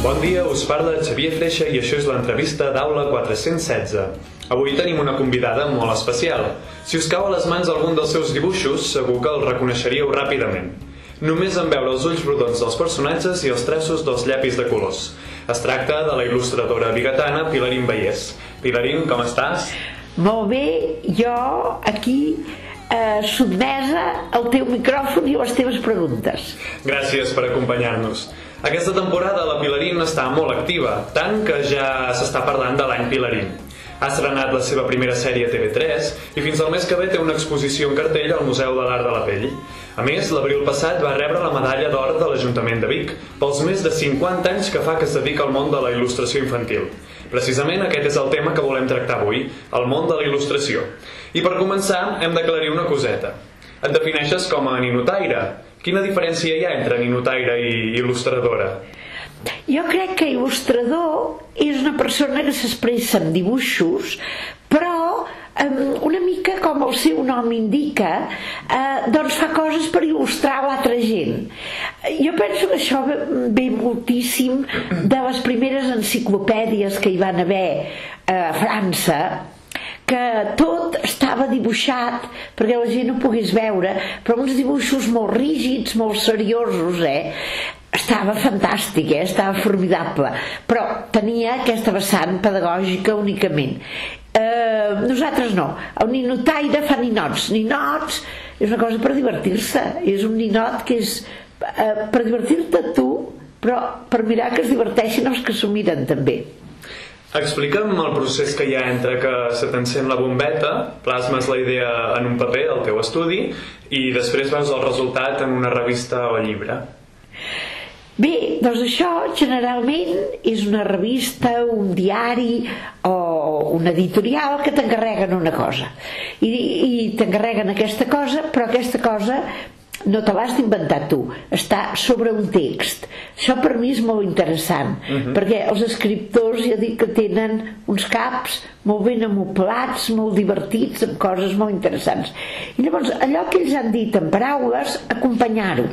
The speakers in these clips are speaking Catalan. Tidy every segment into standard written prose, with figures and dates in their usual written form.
Bon dia, us parla Xavier Freixa i això és l'entrevista d'Aula 416. Avui tenim una convidada molt especial. Si us cau a les mans algun dels seus dibuixos, segur que el reconeixeríeu ràpidament. Només en veure els ulls rodons dels personatges i els traços dels llapis de colors. Es tracta de la il·lustradora bigatana Pilarín Bayés. Pilarín, com estàs? Molt bé, jo aquí sotmesa al teu micròfon i a les teves preguntes. Gràcies per acompanyar-nos. Aquesta temporada la Pilarín està molt activa, tant que ja s'està parlant de l'any Pilarín. Ha estrenat la seva primera sèrie a TV3 i fins al mes que ve té una exposició en cartell al Museu de l'Art de la Pell. A més, l'abril passat va rebre la medalla d'or de l'Ajuntament de Vic pels més de 50 anys que fa que es dedica al món de la il·lustració infantil. Precisament aquest és el tema que volem tractar avui, el món de la il·lustració. I per començar hem d'aclarir una coseta. Et defineixes com a ninotaire. Quina diferència hi ha entre ninotaire i il·lustradora? Jo crec que il·lustrador és una persona que s'expressa en dibuixos, però una mica com el seu nom indica, doncs fa coses per il·lustrar l'altra gent. Jo penso que això ve moltíssim de les primeres enciclopèdies que hi van haver a França, que tot estava dibuixat perquè la gent ho pogués veure, però uns dibuixos molt rígids, molt seriosos, Estava fantàstic, estava formidable, però tenia aquesta vessant pedagògica únicament. Nosaltres no, el ninotaire fa ninots. Ninots és una cosa per divertir-se, és un ninot que és per divertir-te tu, però per mirar que es diverteixin els que s'ho miren també. Explica'm el procés que hi ha entre que se t'encén la bombeta, plasmes la idea en un paper al teu estudi i després veus el resultat en una revista o llibre. Bé, doncs això generalment és una revista, un diari o un editorial que t'encarreguen una cosa i t'encarreguen aquesta cosa, però aquesta cosa no te l'has d'inventar tu, està sobre un text. Això per mi és molt interessant, perquè els escriptors ja dic que tenen uns caps molt ben amoblats, molt divertits, amb coses molt interessants. I llavors allò que ells han dit en paraules, acompanyar-ho,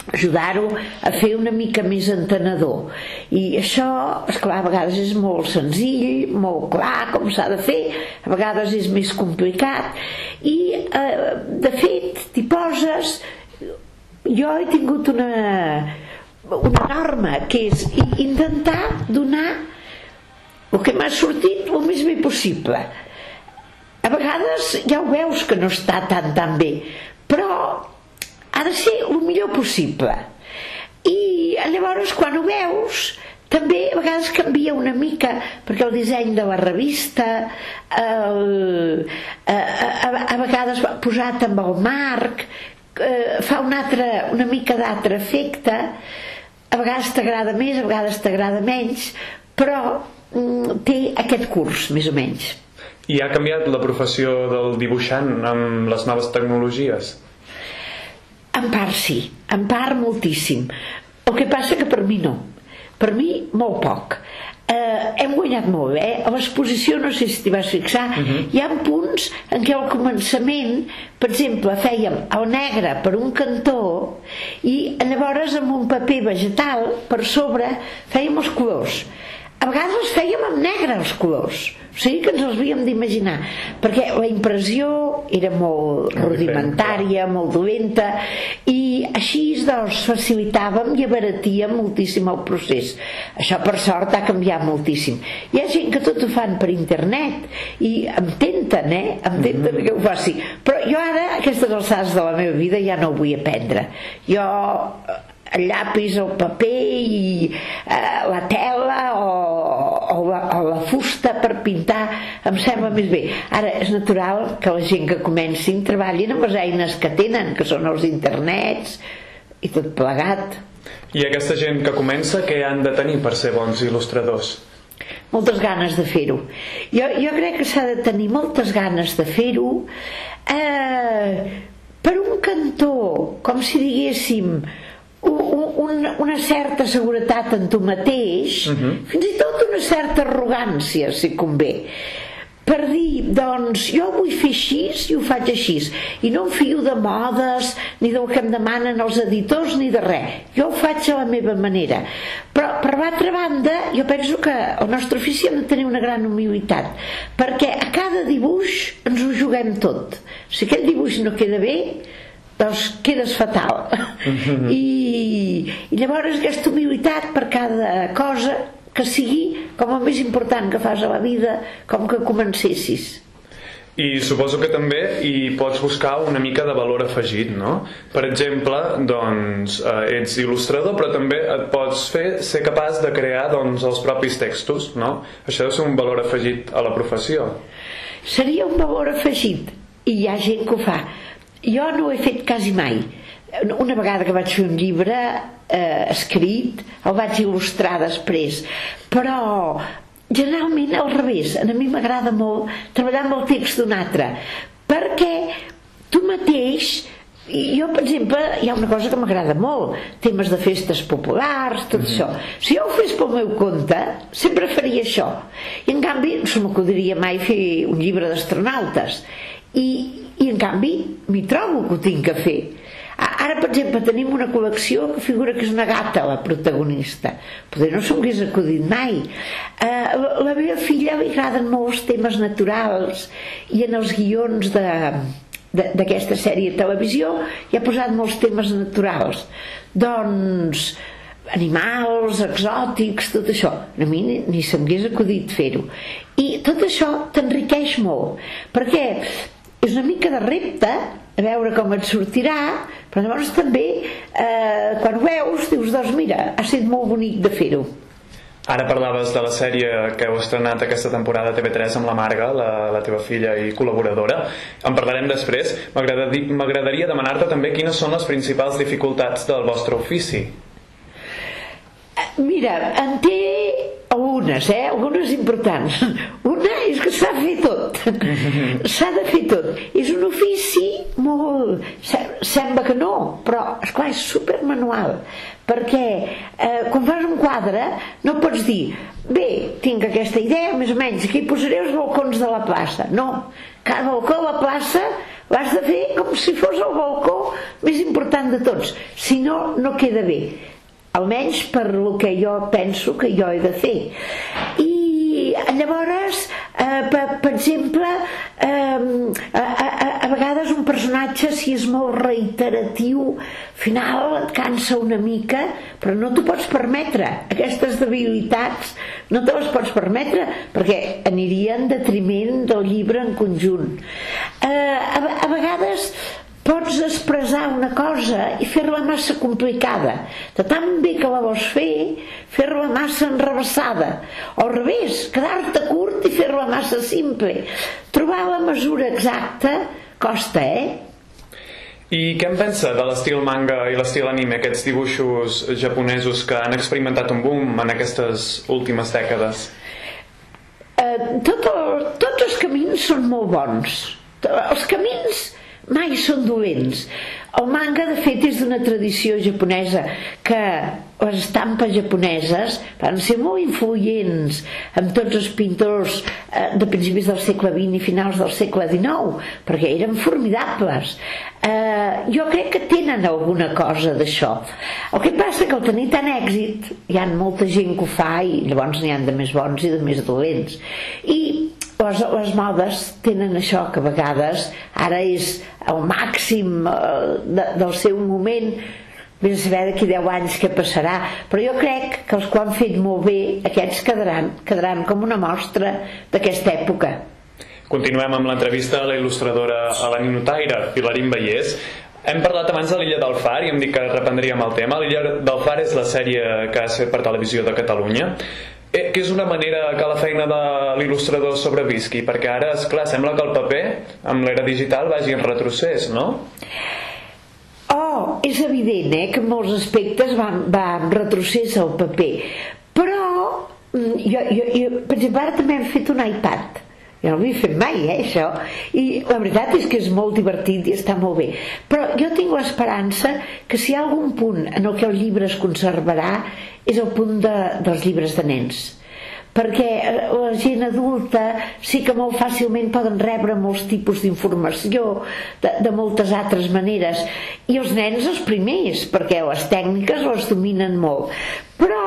ajudar-ho a fer una mica més entenedor. I això, esclar, a vegades és molt senzill, molt clar com s'ha de fer, a vegades és més complicat i de fet t'hi poses. Jo he tingut una norma que és intentar donar el que m'ha sortit el més bé possible. A vegades ja ho veus que no està tan bé, però ha de ser el millor possible. I llavors quan ho veus també a vegades canvia una mica, perquè el disseny de la revista a vegades posat amb el marc fa una mica d'altre efecte, a vegades t'agrada més, a vegades t'agrada menys, però té aquest curs més o menys. I ha canviat la professió del dibuixant amb les noves tecnologies? En part sí, en part moltíssim. El que passa que per mi no, per mi molt poc. Hem guanyat molt bé, a l'exposició no sé si t'hi vas fixar, hi ha punts en què al començament, per exemple, fèiem el negre per un cantó i llavors amb un paper vegetal per sobre fèiem els colors. A vegades els fèiem amb negre els colors, o sigui que ens els havíem d'imaginar, perquè la impressió era molt rudimentària, molt dolenta, i així doncs facilitàvem i abaratíem moltíssim el procés. Això per sort ha canviat moltíssim. Hi ha gent que tot ho fan per internet i em tenten que ho faci, però jo ara a aquestes alçades de la meva vida ja no ho vull aprendre. Jo el llapis, el paper i la tela o la fusta per pintar em sembla més bé. Ara és natural que la gent que comencin treballin amb les eines que tenen, que són els internets i tot plegat. I aquesta gent que comença, què han de tenir per ser bons il·lustradors? Moltes ganes de fer-ho. Jo crec que s'ha de tenir moltes ganes de fer-ho per un cantó, com si diguéssim una certa seguretat en tu mateix, fins i tot una certa arrogància, si convé. per dir, doncs jo ho vull fer així i ho faig així, i no em fio de modes ni del que em demanen els editors ni de res, jo ho faig a la meva manera. Però per l'altra banda jo penso que el nostre ofici hem de tenir una gran humilitat, perquè a cada dibuix ens ho juguem tot. Si aquest dibuix no queda bé, doncs quedes fatal. I llavors aquesta humilitat per cada cosa que sigui com el més important que fas a la vida, com que comencessis. I suposo que també hi pots buscar una mica de valor afegit, no? Per exemple, doncs, ets il·lustrador, però també et pots ser capaç de crear doncs, els propis textos, no? Això deu ser un valor afegit a la professió. Seria un valor afegit, i hi ha gent que ho fa. Jo no ho he fet quasi mai. Una vegada que vaig fer un llibre escrit, el vaig il·lustrar després, però generalment al revés. A mi m'agrada molt treballar amb el text d'un altre, perquè tu mateix, jo per exemple hi ha una cosa que m'agrada molt, temes de festes populars, tot això. Si jo ho fes pel meu compte sempre faria això, i en canvi no se m'acudiria mai fer un llibre d'astronautes, i en canvi m'hi trobo que ho tinc que fer. Ara per exemple tenim una col·lecció que figura que és una gata la protagonista, potser no s'ho hagués acudit mai. La meva filla li agraden molt els temes naturals, i en els guions d'aquesta sèrie de televisió hi ha posat molts temes naturals, doncs animals, exòtics, tot això. A mi ni s'hagués acudit fer-ho, i tot això t'enriqueix molt, perquè és una mica de repte a veure com et sortirà, però llavors també quan ho veus dius, doncs mira, ha estat molt bonic de fer-ho. Ara parlaves de la sèrie que heu estrenat aquesta temporada a TV3 amb la Marga, la teva filla i col·laboradora. En parlarem després. M'agradaria demanar-te també quines són les principals dificultats del vostre ofici. Mira, en té algunes importants. Una és que s'ha de fer tot. S'ha de fer tot. És un ofici molt... Sembla que no, però esclar, és supermanual, perquè quan fas un quadre no pots dir, bé, tinc aquesta idea, més o menys, aquí posaré els balcons de la plaça. No, cada balcó de la plaça l'has de fer com si fos el balcó més important de tots, si no, no queda bé, almenys per el que jo penso que jo he de fer. I llavors per exemple a vegades un personatge, si és molt reiteratiu, al final et cansa una mica, però no t'ho pots permetre. Aquestes debilitats no te les pots permetre, perquè aniria en detriment del llibre en conjunt. A vegades pots expressar una cosa i fer-la massa complicada, de tan bé que la vols fer-la massa enrevessada, o al revés, quedar-te curt i fer-la massa simple. Trobar la mesura exacta costa, I què en pensa de l'estil manga i l'estil anime, aquests dibuixos japonesos que han experimentat un boom en aquestes últimes dècades? Tots els camins són molt bons. Els camins mai són dolents. El manga, de fet, és d'una tradició japonesa que les estampes japoneses van ser molt influents amb tots els pintors de principis del segle XX i finals del segle XIX, perquè eren formidables. Jo crec que tenen alguna cosa d'això. El que passa que al tenir tant èxit hi ha molta gent que ho fa, i llavors n'hi ha de més bons i de més dolents. I les modes tenen això, que a vegades ara és el màxim del seu moment, vés a saber d'aquí 10 anys què passarà, però jo crec que els que ho han fet molt bé, aquests quedaran com una mostra d'aquesta època. Continuem amb l'entrevista a la il·lustradora Eleni Notaire, Pilarín Vallès. Hem parlat abans de l'Illa del Far i hem dit que reprendríem el tema. L'Illa del Far és la sèrie que ha fet per Televisió de Catalunya, que és una manera que la feina de l'il·lustrador sobrevisqui, perquè ara, esclar, sembla que el paper, amb l'era digital, vagi en retrocés, no? És evident que en molts aspectes va en retrocés el paper, però jo, per exemple, ara també hem fet un iPad. Jo no ho havia fet mai, això, i la veritat és que és molt divertit i està molt bé, però jo tinc l'esperança que si hi ha algun punt en el que el llibre es conservarà és el punt dels llibres de nens, perquè la gent adulta sí que molt fàcilment poden rebre molts tipus d'informació de moltes altres maneres, i els nens els primers, perquè les tècniques les dominen molt. Però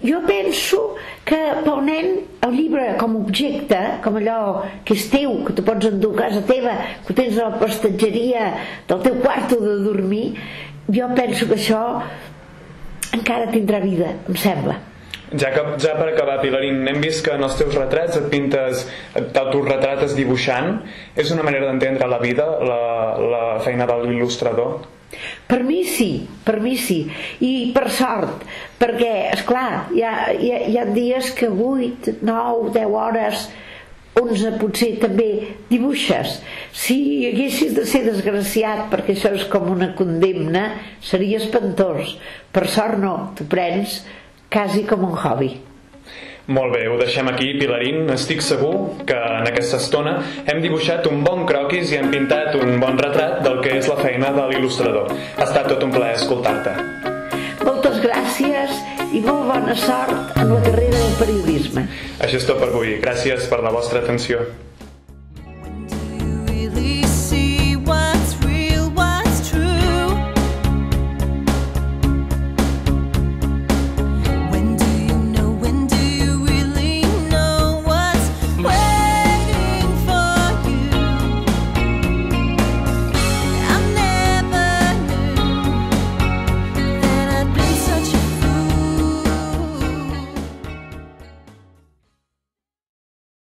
jo penso que pel nen el llibre com a objecte, com allò que és teu, que tu pots endur a casa teva, que ho tens a la prestatgeria del teu quarto de dormir, jo penso que això encara tindrà vida, em sembla. Ja per acabar, Pilarín, hem vist que en els teus retrats t'autoretrates dibuixant. És una manera d'entendre la vida, la feina de l'il·lustrador? Per mi sí, i per sort, perquè, esclar, hi ha dies que 8, 9, 10 hores, 11 potser també dibuixes. Si haguessis de ser desgraciat, perquè això és com una condemna, seria espantós. Per sort no, t'ho prens quasi com un hobby. Molt bé, ho deixem aquí, Pilarín. Estic segur que en aquesta estona hem dibuixat un bon croquis i hem pintat un bon retrat del que és la feina de l'il·lustrador. Ha estat tot un plaer escoltar-te. Moltes gràcies i molt bona sort en la carrera del periodisme. Això és tot per avui. Gràcies per la vostra atenció.